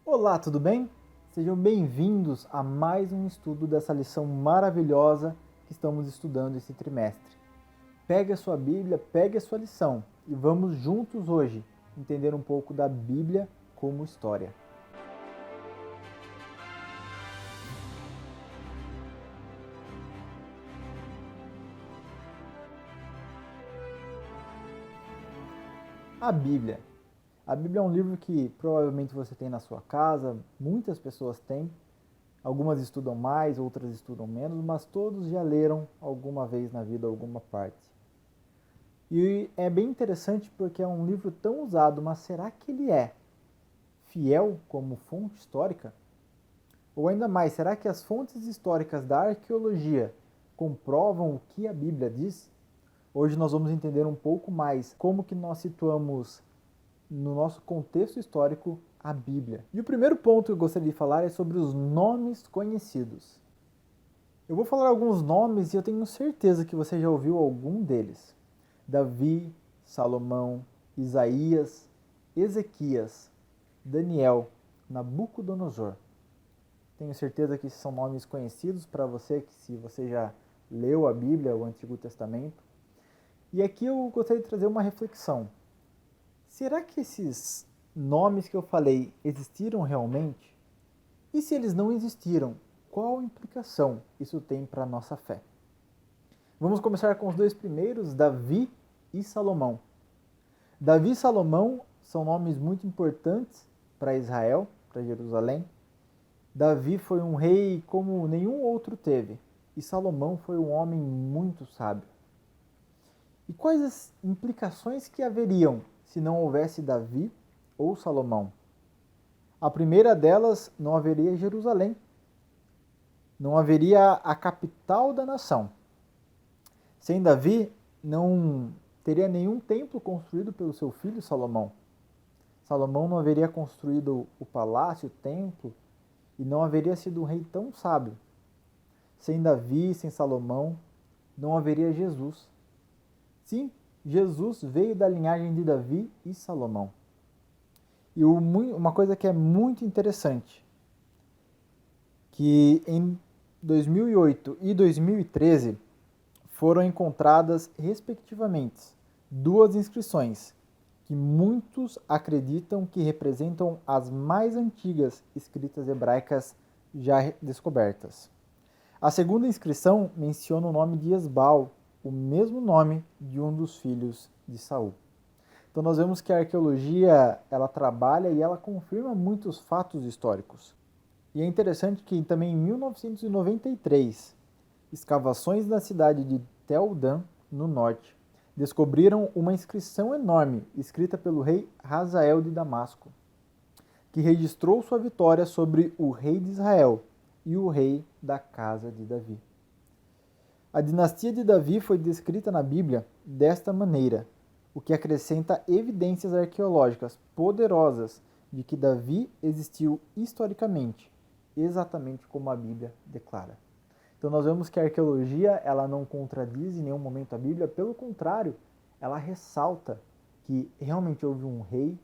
Olá, tudo bem? Sejam bem-vindos a mais um estudo dessa lição maravilhosa que estamos estudando esse trimestre. Pegue a sua Bíblia, pegue a sua lição e vamos juntos hoje entender um pouco da Bíblia como história. A Bíblia. A Bíblia é um livro que provavelmente você tem na sua casa, muitas pessoas têm. Algumas estudam mais, outras estudam menos, mas todos já leram alguma vez na vida alguma parte. E é bem interessante porque é um livro tão usado, mas será que ele é fiel como fonte histórica? Ou ainda mais, será que as fontes históricas da arqueologia comprovam o que a Bíblia diz? Hoje nós vamos entender um pouco mais como que nós situamos no nosso contexto histórico a Bíblia. E o primeiro ponto que eu gostaria de falar é sobre os nomes conhecidos. Eu vou falar alguns nomes e eu tenho certeza que você já ouviu algum deles. Davi, Salomão, Isaías, Ezequias, Daniel, Nabucodonosor. Tenho certeza que esses são nomes conhecidos para você, que se você já leu a Bíblia, o Antigo Testamento. E aqui eu gostaria de trazer uma reflexão. Será que esses nomes que eu falei existiram realmente? E se eles não existiram, qual implicação isso tem para a nossa fé? Vamos começar com os dois primeiros, Davi e Salomão. Davi e Salomão são nomes muito importantes para Israel, para Jerusalém. Davi foi um rei como nenhum outro teve, e Salomão foi um homem muito sábio. E quais as implicações que haveriam se não houvesse Davi ou Salomão? A primeira delas, não haveria Jerusalém. Não haveria a capital da nação. Sem Davi, não teria nenhum templo construído pelo seu filho Salomão. Salomão não haveria construído o palácio, o templo, e não haveria sido um rei tão sábio. Sem Davi, sem Salomão, não haveria Jesus. Sim, Jesus veio da linhagem de Davi e Salomão. E uma coisa que é muito interessante, que em 2008 e 2013 foram encontradas, respectivamente, duas inscrições que muitos acreditam que representam as mais antigas escritas hebraicas já descobertas. A segunda inscrição menciona o nome de Esbal, o mesmo nome de um dos filhos de Saul. Então nós vemos que a arqueologia ela trabalha e ela confirma muitos fatos históricos. E é interessante que também em 1993, escavações na cidade de Tel Dan, no norte, descobriram uma inscrição enorme escrita pelo rei Hazael de Damasco, que registrou sua vitória sobre o rei de Israel e o rei da casa de Davi. A dinastia de Davi foi descrita na Bíblia desta maneira, o que acrescenta evidências arqueológicas poderosas de que Davi existiu historicamente, exatamente como a Bíblia declara. Então nós vemos que a arqueologia ela não contradiz em nenhum momento a Bíblia, pelo contrário, ela ressalta que realmente houve um rei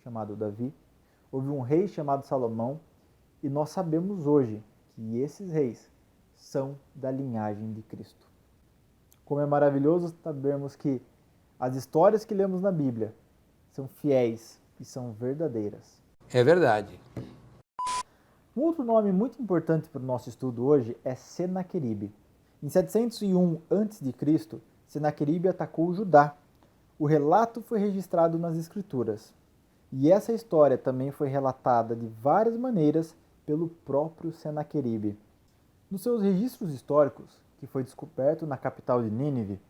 chamado Davi, houve um rei chamado Salomão, e nós sabemos hoje que esses reis são da linhagem de Cristo. Como é maravilhoso sabermos que as histórias que lemos na Bíblia são fiéis e são verdadeiras. É verdade. Um outro nome muito importante para o nosso estudo hoje é Senaqueribe. Em 701 a.C., Senaqueribe atacou Judá. O relato foi registrado nas Escrituras. E essa história também foi relatada de várias maneiras pelo próprio Senaqueribe. Nos seus registros históricos, que foi descoberto na capital de Nínive,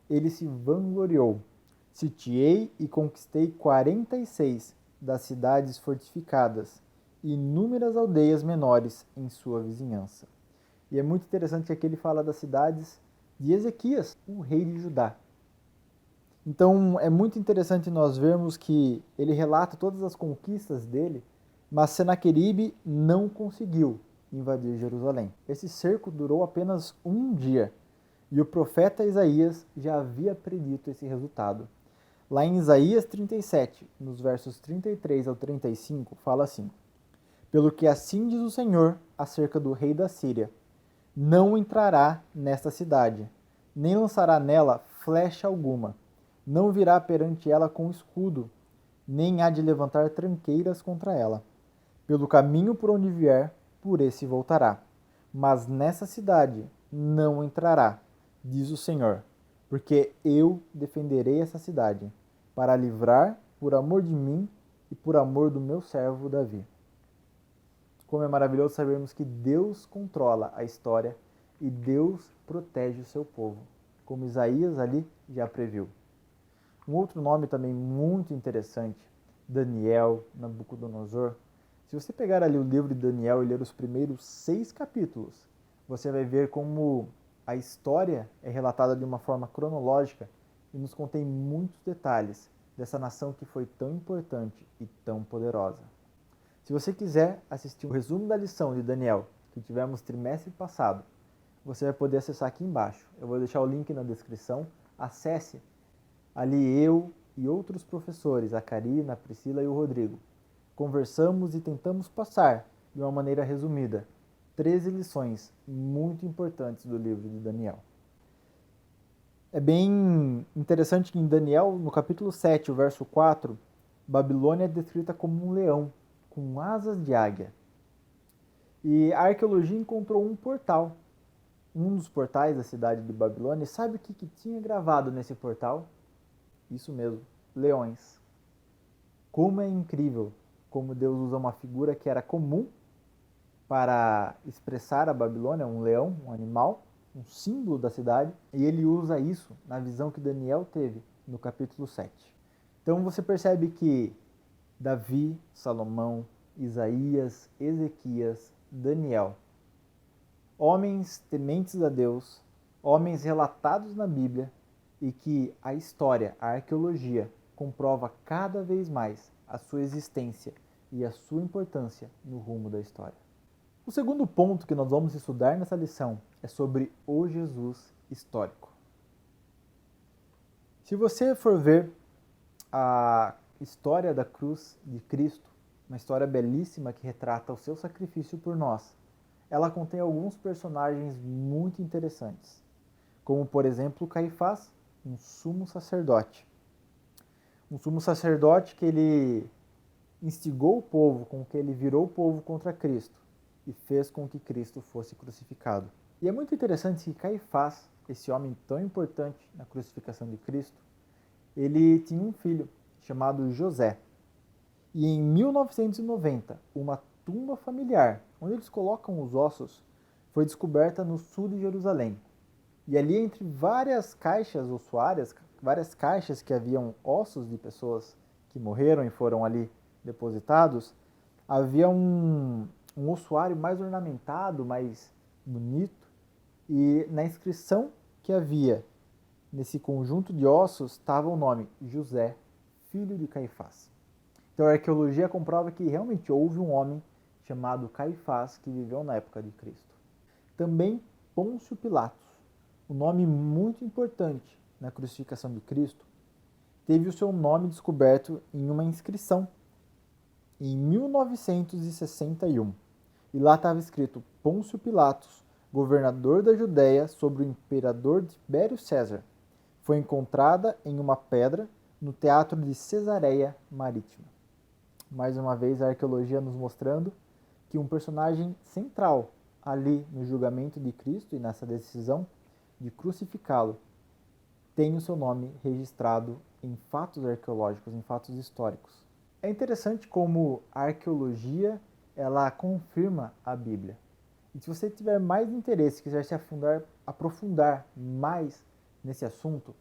ele se vangloriou. Sitiei e conquistei 46 das cidades fortificadas e inúmeras aldeias menores em sua vizinhança. E é muito interessante que aqui ele fala das cidades de Ezequias, o rei de Judá. Então é muito interessante nós vermos que ele relata todas as conquistas dele, mas Senaqueribe não conseguiu invadir Jerusalém. Esse cerco durou apenas um dia, e o profeta Isaías já havia predito esse resultado. Lá em Isaías 37, nos versos 33 ao 35, fala assim: Pelo que assim diz o Senhor acerca do rei da Síria: não entrará nesta cidade, nem lançará nela flecha alguma, não virá perante ela com escudo, nem há de levantar tranqueiras contra ela. Pelo caminho por onde vier, por esse voltará. Mas nessa cidade não entrará, diz o Senhor, porque eu defenderei essa cidade, para livrar por amor de mim e por amor do meu servo Davi. Como é maravilhoso sabermos que Deus controla a história e Deus protege o seu povo, como Isaías ali já previu. Um outro nome também muito interessante, Daniel, Nabucodonosor. Se você pegar ali o livro de Daniel e ler os primeiros 6 capítulos, você vai ver como a história é relatada de uma forma cronológica e nos contém muitos detalhes dessa nação que foi tão importante e tão poderosa. Se você quiser assistir o resumo da lição de Daniel que tivemos trimestre passado, você vai poder acessar aqui embaixo. Eu vou deixar o link na descrição. Acesse. Ali eu e outros professores, a Karina, a Priscila e o Rodrigo, conversamos e tentamos passar, de uma maneira resumida, 13 lições muito importantes do livro de Daniel. É bem interessante que em Daniel, no capítulo 7, o verso 4, Babilônia é descrita como um leão com asas de águia. E a arqueologia encontrou um portal, um dos portais da cidade de Babilônia. E sabe o que tinha gravado nesse portal? Isso mesmo, leões. Como é incrível como Deus usa uma figura que era comum para expressar a Babilônia, um leão, um animal, um símbolo da cidade, e ele usa isso na visão que Daniel teve no capítulo 7. Então você percebe que Davi, Salomão, Isaías, Ezequias, Daniel, homens tementes a Deus, homens relatados na Bíblia, e que a história, a arqueologia, comprova cada vez mais a sua existência e a sua importância no rumo da história. O segundo ponto que nós vamos estudar nessa lição é sobre o Jesus histórico. Se você for ver a história da cruz de Cristo, uma história belíssima que retrata o seu sacrifício por nós, ela contém alguns personagens muito interessantes, como por exemplo Caifás, um sumo sacerdote. Um sumo sacerdote que ele instigou o povo, com que ele virou o povo contra Cristo e fez com que Cristo fosse crucificado. E é muito interessante que Caifás, esse homem tão importante na crucificação de Cristo, ele tinha um filho chamado José. E em 1990, uma tumba familiar, onde eles colocam os ossos, foi descoberta no sul de Jerusalém. E ali, entre várias caixas ossuárias, várias caixas que haviam ossos de pessoas que morreram e foram ali depositados, havia um ossuário mais ornamentado, mais bonito, e na inscrição que havia nesse conjunto de ossos estava o nome José, filho de Caifás. Então a arqueologia comprova que realmente houve um homem chamado Caifás que viveu na época de Cristo. Também Pôncio Pilatos, um nome muito importante na crucificação de Cristo, teve o seu nome descoberto em uma inscrição em 1961. E lá estava escrito Pôncio Pilatos, governador da Judéia sobre o imperador Tibério César. Foi encontrada em uma pedra no teatro de Cesareia Marítima. Mais uma vez a arqueologia nos mostrando que um personagem central ali no julgamento de Cristo e nessa decisão de crucificá-lo tem o seu nome registrado em fatos arqueológicos, em fatos históricos. É interessante como a arqueologia ela confirma a Bíblia. E se você tiver mais interesse, quiser se aprofundar mais nesse assunto,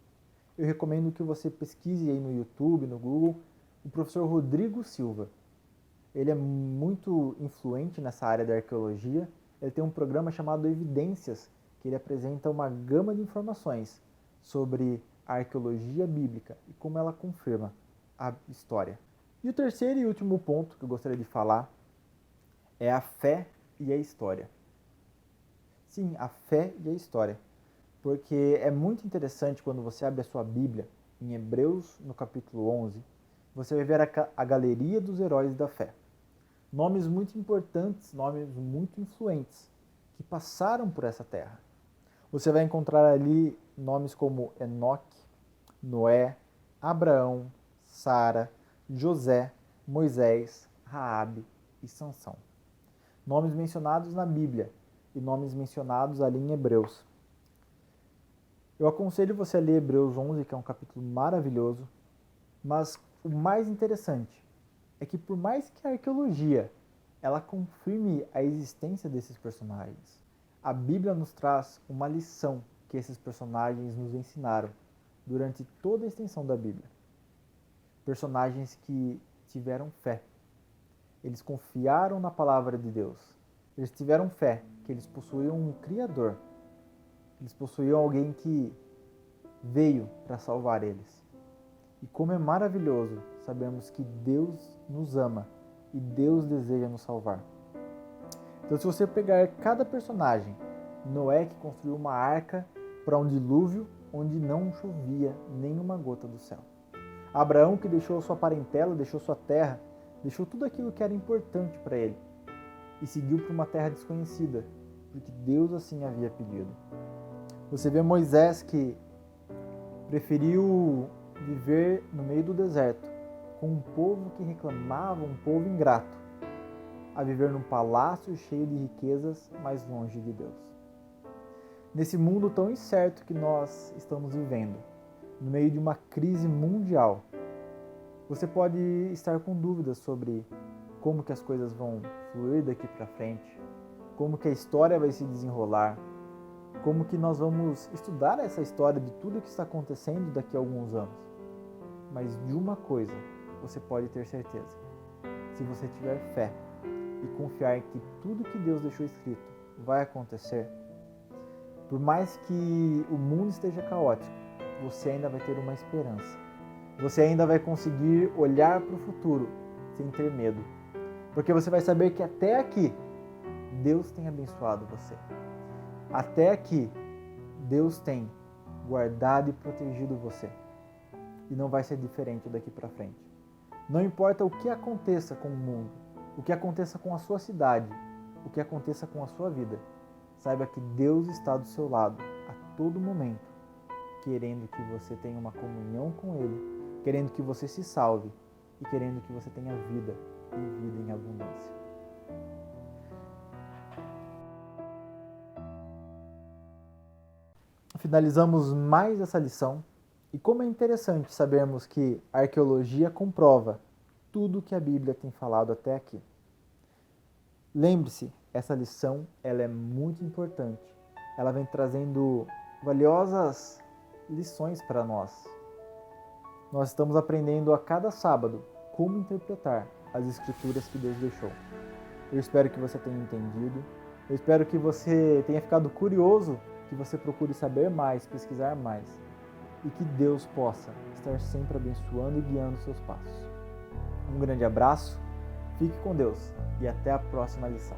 eu recomendo que você pesquise aí no YouTube, no Google, o professor Rodrigo Silva. Ele é muito influente nessa área da arqueologia. Ele tem um programa chamado Evidências, que ele apresenta uma gama de informações sobre a arqueologia bíblica e como ela confirma a história. E o terceiro e último ponto que eu gostaria de falar é a fé e a história. Sim, a fé e a história. Porque é muito interessante quando você abre a sua Bíblia, em Hebreus, no capítulo 11, você vai ver a galeria dos heróis da fé. Nomes muito importantes, nomes muito influentes, que passaram por essa terra. Você vai encontrar ali nomes como Enoque, Noé, Abraão, Sara, José, Moisés, Raabe e Sansão. Nomes mencionados na Bíblia e nomes mencionados ali em Hebreus. Eu aconselho você a ler Hebreus 11, que é um capítulo maravilhoso, mas o mais interessante é que por mais que a arqueologia ela confirme a existência desses personagens, a Bíblia nos traz uma lição que esses personagens nos ensinaram durante toda a extensão da Bíblia. Personagens que tiveram fé. Eles confiaram na palavra de Deus. Eles tiveram fé que eles possuíam um Criador. Eles possuíam alguém que veio para salvar eles. E como é maravilhoso sabermos que Deus nos ama e Deus deseja nos salvar. Então, se você pegar cada personagem, Noé que construiu uma arca para um dilúvio onde não chovia nenhuma gota do céu. Abraão que deixou sua parentela, deixou sua terra, deixou tudo aquilo que era importante para ele e seguiu para uma terra desconhecida, porque Deus assim havia pedido. Você vê Moisés que preferiu viver no meio do deserto com um povo que reclamava, um povo ingrato, a viver num palácio cheio de riquezas mais longe de Deus. Nesse mundo tão incerto que nós estamos vivendo, no meio de uma crise mundial, você pode estar com dúvidas sobre como que as coisas vão fluir daqui para frente, como que a história vai se desenrolar, como que nós vamos estudar essa história de tudo que está acontecendo daqui a alguns anos. Mas de uma coisa você pode ter certeza: se você tiver fé e confiar em que tudo que Deus deixou escrito vai acontecer, por mais que o mundo esteja caótico, você ainda vai ter uma esperança. Você ainda vai conseguir olhar para o futuro sem ter medo. Porque você vai saber que até aqui Deus tem abençoado você. Até aqui Deus tem guardado e protegido você. E não vai ser diferente daqui para frente. Não importa o que aconteça com o mundo, o que aconteça com a sua cidade, o que aconteça com a sua vida, saiba que Deus está do seu lado a todo momento, querendo que você tenha uma comunhão com Ele, querendo que você se salve e querendo que você tenha vida e vida em abundância. Finalizamos mais essa lição e como é interessante sabermos que a arqueologia comprova tudo que a Bíblia tem falado até aqui. Lembre-se, essa lição ela é muito importante. Ela vem trazendo valiosas lições para nós. Nós estamos aprendendo a cada sábado como interpretar as escrituras que Deus deixou. Eu espero que você tenha entendido. Eu espero que você tenha ficado curioso, que você procure saber mais, pesquisar mais. E que Deus possa estar sempre abençoando e guiando seus passos. Um grande abraço, fique com Deus e até a próxima lição.